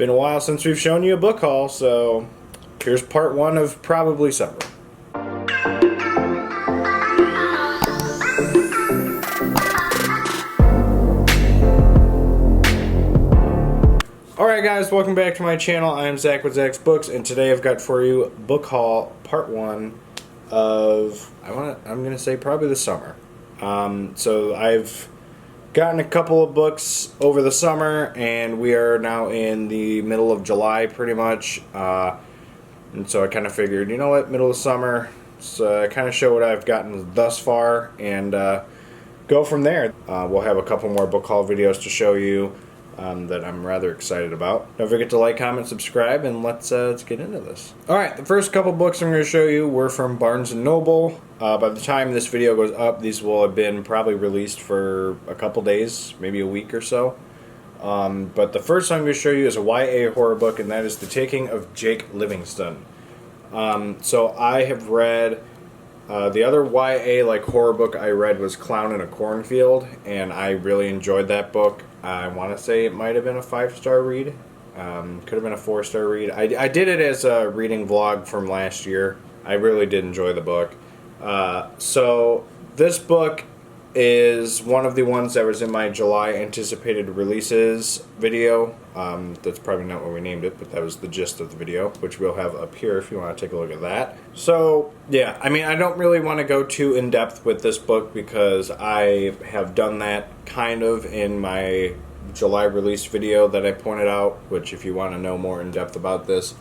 Been a while since we've shown you a book haul, so here's part one of probably summer. Alright guys, welcome back to my channel. I am Zach with Zacks Books, and today I've got for you book haul part one of, I'm gonna say probably the summer. So I've gotten a couple of books over the summer, and we are now in the middle of July pretty much. And so I kind of figured, you know what, middle of summer, so kind of show what I've gotten thus far and go from there. We'll have a couple more book haul videos to show you that I'm rather excited about. Don't forget to like, comment, subscribe, and let's get into this. Alright, the first couple books I'm going to show you were from Barnes & Noble. By the time this video goes up, these will have been probably released for a couple days, maybe a week or so. But the first one I'm going to show you is a YA horror book, and that is The Taking of Jake Livingston. So I have read, the other YA horror book I read was Clown in a Cornfield, and I really enjoyed that book. I want to say it might have been a 5-star read. Could have been a 4-star read. I did it as a reading vlog from last year. I really did enjoy the book. So this book is one of the ones that was in my July anticipated releases video. That's probably not what we named it, but that was the gist of the video, which we'll have up here if you want to take a look at that. So yeah, I mean, I don't really want to go too in depth with this book because I have done that kind of in my July release video that I pointed out, which if you want to know more in depth about this,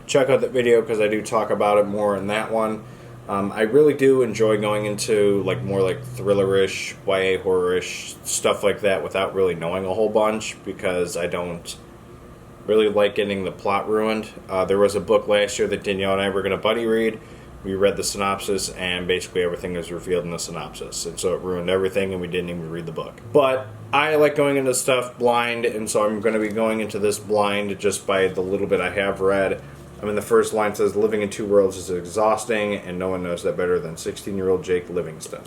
check out that video because I do talk about it more in that one. I really do enjoy going into more thriller-ish, YA horror-ish stuff like that without really knowing a whole bunch because I don't really like getting the plot ruined. There was a book last year that Danielle and I were going to buddy read. We read the synopsis and basically everything was revealed in the synopsis, and so it ruined everything and we didn't even read the book. But I like going into stuff blind, and so I'm going to be going into this blind just by the little bit I have read. I mean, the first line says, "Living in two worlds is exhausting, and no one knows that better than 16-year-old Jake Livingston."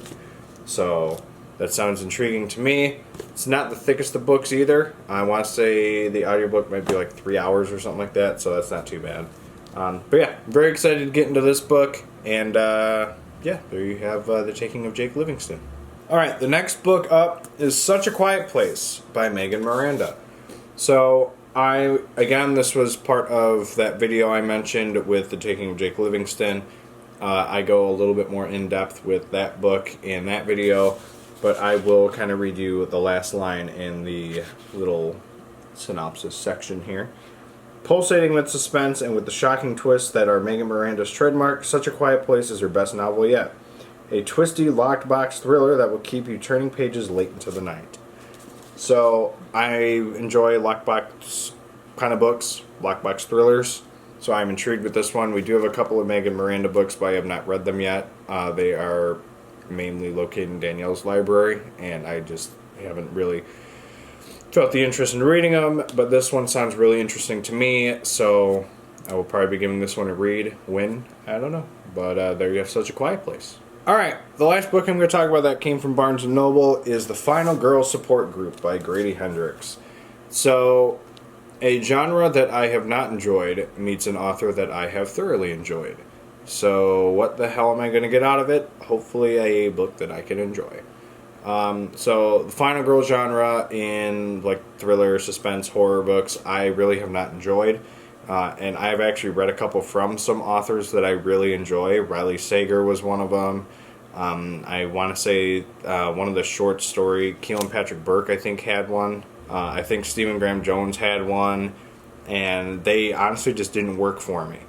So that sounds intriguing to me. It's not the thickest of books either. I want to say the audiobook might be like 3 hours or something like that, so that's not too bad. But yeah, I'm very excited to get into this book, and yeah, there you have The Taking of Jake Livingston. Alright, the next book up is Such a Quiet Place by Megan Miranda. So again, this was part of that video I mentioned with The Taking of Jake Livingston. I go a little bit more in depth with that book in that video, but I will kind of read you the last line in the little synopsis section here. Pulsating with suspense and with the shocking twists that are Megan Miranda's trademark, Such a Quiet Place is her best novel yet. A twisty, locked box thriller that will keep you turning pages late into the night. So I enjoy lockbox kind of books, lockbox thrillers, so I'm intrigued with this one. We do have a couple of Megan Miranda books, but I have not read them yet. They are mainly located in Danielle's library, and I just haven't really felt the interest in reading them, but this one sounds really interesting to me, so I will probably be giving this one a read. When? I don't know, but there you have Such a Quiet Place. Alright, the last book I'm going to talk about that came from Barnes & Noble is The Final Girl Support Group by Grady Hendrix. So, a genre that I have not enjoyed meets an author that I have thoroughly enjoyed. So, what the hell am I going to get out of it? Hopefully a book that I can enjoy. So, the final girl genre in thriller, suspense, horror books, I really have not enjoyed. And I've actually read a couple from some authors that I really enjoy. Riley Sager was one of them. I want to say one of the short story, Keelan Patrick Burke, I think, had one. I think Stephen Graham Jones had one. And they honestly just didn't work for me.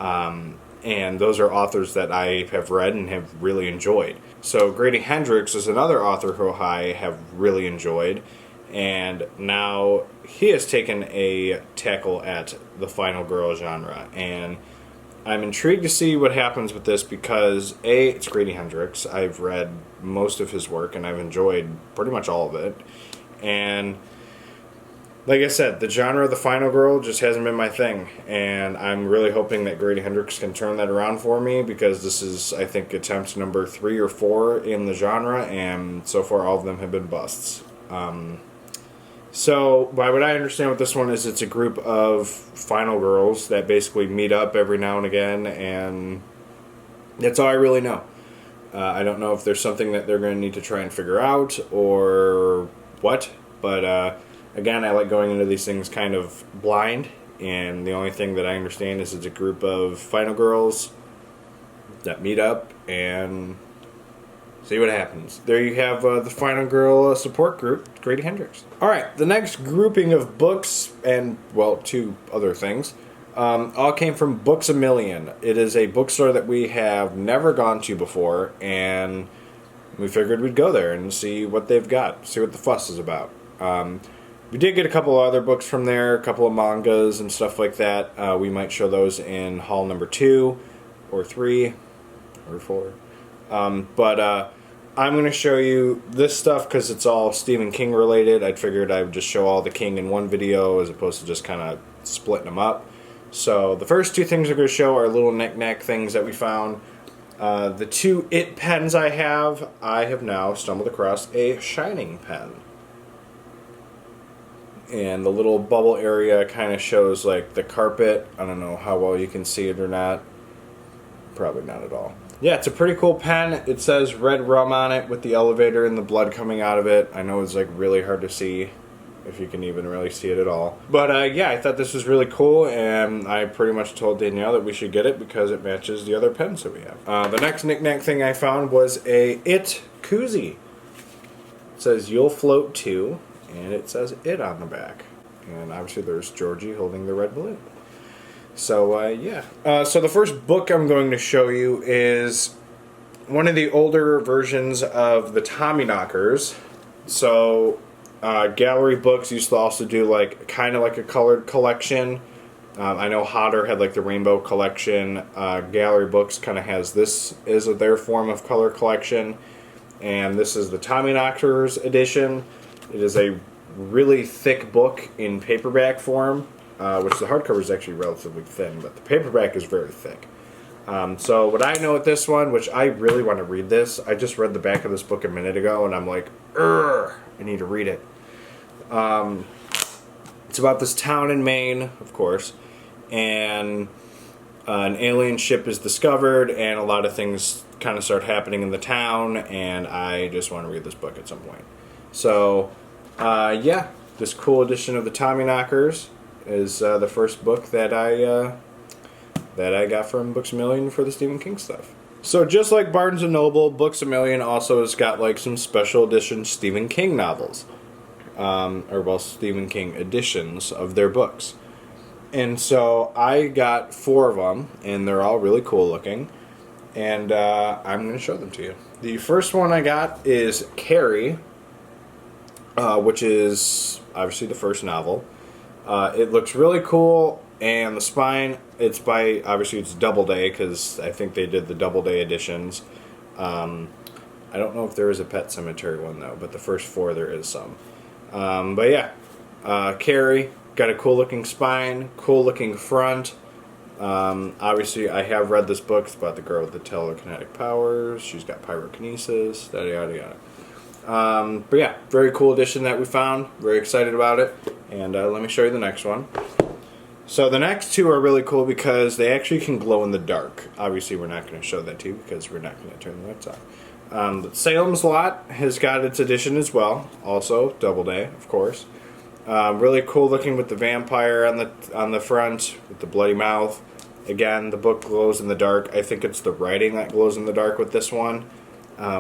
And those are authors that I have read and have really enjoyed. So Grady Hendrix is another author who I have really enjoyed. And now he has taken a tackle at the final girl genre. And I'm intrigued to see what happens with this because, A, it's Grady Hendrix. I've read most of his work and I've enjoyed pretty much all of it. And like I said, the genre of the final girl just hasn't been my thing. And I'm really hoping that Grady Hendrix can turn that around for me because this is, I think, attempt number 3 or 4 in the genre. And so far all of them have been busts. So, by what I understand with this one is it's a group of final girls that basically meet up every now and again, and that's all I really know. I don't know if there's something that they're going to need to try and figure out or what, but again, I like going into these things kind of blind, and the only thing that I understand is it's a group of final girls that meet up and see what happens. There you have the final girl support group, Grady Hendrix. Alright, the next grouping of books, and, well, two other things, all came from Books A Million. It is a bookstore that we have never gone to before, and we figured we'd go there and see what they've got, see what the fuss is about. We did get a couple other books from there, a couple of mangas and stuff like that. We might show those in haul number 2 or 3 or 4. But I'm going to show you this stuff because it's all Stephen King related. I figured I would just show all the King in one video as opposed to just kind of splitting them up. So the first two things I'm going to show are little knick-knack things that we found. The two It pens I have now stumbled across a Shining pen. And the little bubble area kind of shows like the carpet. I don't know how well you can see it or not. Probably not at all. Yeah, it's a pretty cool pen. It says Red Rum on it with the elevator and the blood coming out of it. I know it's like really hard to see, if you can even really see it at all. But yeah, I thought this was really cool, and I pretty much told Danielle that we should get it because it matches the other pens that we have. The next knick-knack thing I found was a It koozie. It says You'll Float Too, and it says It on the back. And obviously there's Georgie holding the red balloon. So, yeah. So the first book I'm going to show you is one of the older versions of the Tommyknockers. So, Gallery Books used to also do, like, kind of like a colored collection. I know Hodder had, like, the Rainbow Collection. Gallery Books kind of has this as their form of color collection. And this is the Tommyknockers edition. It is a really thick book in paperback form. Which the hardcover is actually relatively thin, but the paperback is very thick. So what I know with this one, which I really want to read this, I just read the back of this book a minute ago, and I'm like, I need to read it. It's about this town in Maine, of course, and an alien ship is discovered, and a lot of things kind of start happening in the town, and I just want to read this book at some point. So, yeah, this cool edition of the Tommyknockers is the first book that I got from Books A Million for the Stephen King stuff. So just like Barnes & Noble, Books A Million also has got like some special edition Stephen King novels. Or well, Stephen King editions of their books. And so I got 4 of them, and they're all really cool looking. And I'm going to show them to you. The first one I got is Carrie, which is obviously the first novel. It looks really cool, and the spine, it's by, obviously it's Doubleday, because I think they did the Doubleday editions. I don't know if there is a Pet Sematary one, though, but the first 4 there is some. But yeah, Carrie, got a cool looking spine, cool looking front. Obviously I have read this book. It's about the girl with the telekinetic powers. She's got pyrokinesis, yada yada yada. But yeah, very cool edition that we found. Very excited about it. And let me show you the next one. So the next 2 are really cool because they actually can glow in the dark. Obviously we're not going to show that to you because we're not going to turn the lights off. But Salem's Lot has got its edition as well. Also Doubleday, of course. Really cool looking with the vampire on the front with the bloody mouth. Again, the book glows in the dark. I think it's the writing that glows in the dark with this one.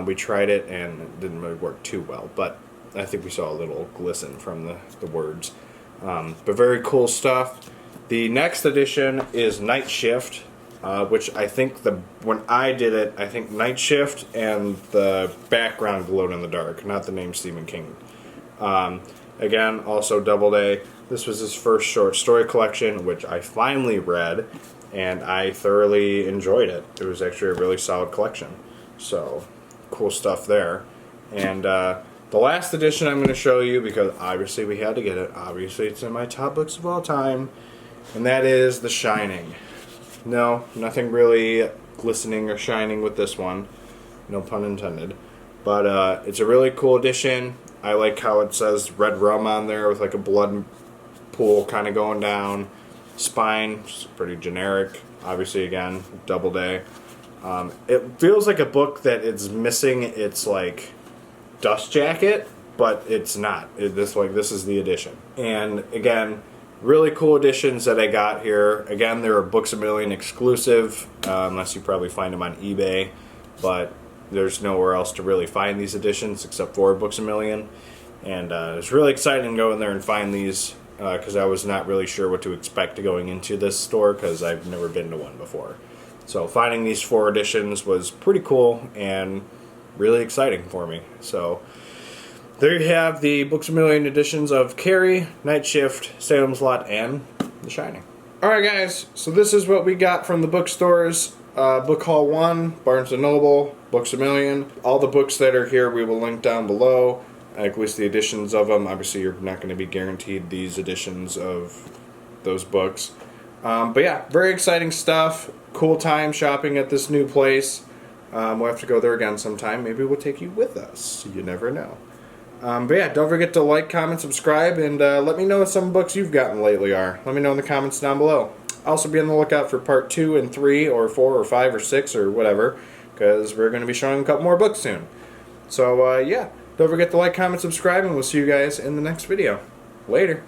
We tried it and it didn't really work too well, but I think we saw a little glisten from the words. But very cool stuff. The next edition is Night Shift, which I think when I did it, I think Night Shift and the background glowed in the dark, not the name Stephen King. Again, also Doubleday. This was his first short story collection, which I finally read, and I thoroughly enjoyed it. It was actually a really solid collection. So, cool stuff there. And the last edition I'm going to show you, because obviously we had to get it. Obviously it's in my top books of all time. And that is The Shining. No, nothing really glistening or shining with this one. No pun intended. But it's a really cool edition. I like how it says red rum on there with like a blood pool kind of going down. Spine, pretty generic. Obviously, again, Doubleday. It feels like a book that is missing its like dust jacket, but it's not. This is the edition. And again, really cool editions that I got here. Again, they're a Books A Million exclusive, unless you probably find them on eBay, but there's nowhere else to really find these editions except for Books A Million. And it's really exciting to go in there and find these because I was not really sure what to expect going into this store because I've never been to one before. So finding these 4 editions was pretty cool and really exciting for me. So there you have the Books A Million editions of Carrie, Night Shift, Salem's Lot, and The Shining. Alright guys, so this is what we got from the bookstores. Book Haul 1, Barnes & Noble, Books A Million. All the books that are here we will link down below. At least the editions of them. Obviously you're not going to be guaranteed these editions of those books. But yeah, very exciting stuff. Cool time shopping at this new place. We'll have to go there again sometime. Maybe we'll take you with us. You never know. But yeah, don't forget to like, comment, subscribe, and let me know what some books you've gotten lately are. Let me know in the comments down below. Also be on the lookout for part 2 and 3 or 4 or 5 or 6 or whatever, because we're going to be showing a couple more books soon. So yeah, don't forget to like, comment, subscribe, and we'll see you guys in the next video. Later.